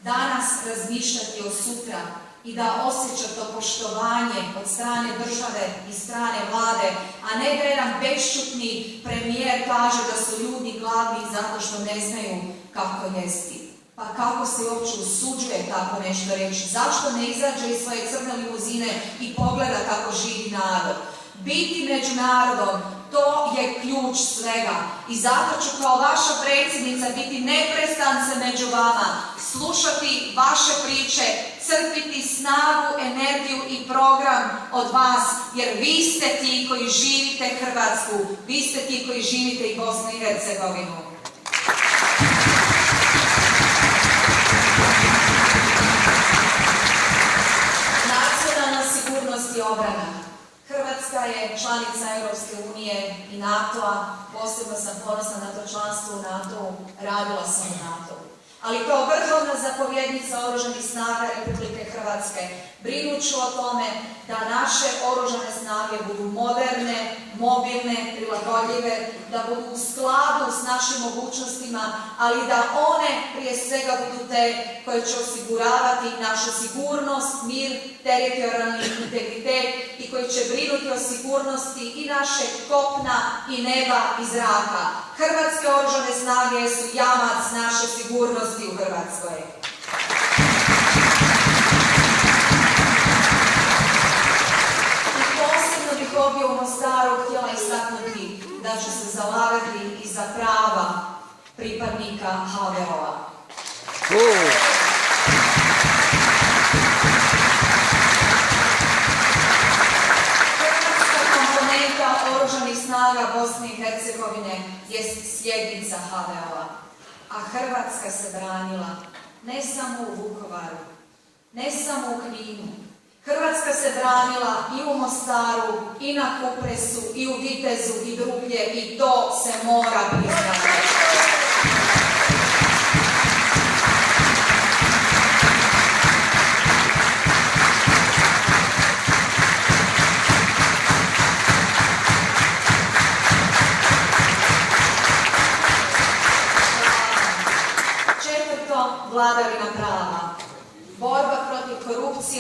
danas razmišljati o sutra i da osjeća to poštovanje od strane države i strane vlade, a ne da jedan bešćutni premijer kaže da su ljudi gladni zato što ne znaju kako jesti. Pa kako se uopće usuđuje tako nešto reći? Zašto ne izađe iz svoje crne limuzine i pogleda kako živi narod? Biti među narodom, to je ključ svega. I zato ću kao vaša predsjednica biti neprestance među vama, slušati vaše priče, crpiti snagu, energiju i program od vas, jer vi ste ti koji živite Hrvatsku, vi ste ti koji živite i Bosnu i Hercegovinu. Nacionalna sigurnost i obrana. Hrvatska je članica Europske unije i NATO-a, posebno sam ponosna na to članstvo u NATO-u, radila sam u NATO-u. Ali kao vrhovna zapovjednica Oružanih snaga Republike Hrvatske brinut ću o tome da naše oružane snage budu moderne, mobilne, prilagodljive, da budu u skladu s našim mogućnostima, ali da one prije svega budu te koje će osiguravati našu sigurnost, mir, teritorijalni integritet i koji će brinuti o sigurnosti i našeg kopna i neba i zraka. Hrvatske oružane snage su jamac naše sigurnosti u Hrvatskoj. I posebno bih ovdje u Mostaru htjela istaknuti da ću se zalagati i za prava pripadnika HVO-a. Hrvatska komponenta Oružanih snaga Bosne i Hercegovine jest sljednica HVO-a, a Hrvatska se branila ne samo u Vukovaru, ne samo u Kninu. Hrvatska se branila i u Mostaru, i na Kupresu, i u Vitezu, i drugdje, i to se mora priznati. Četvrto, vladavina prava. Borba protiv korupcije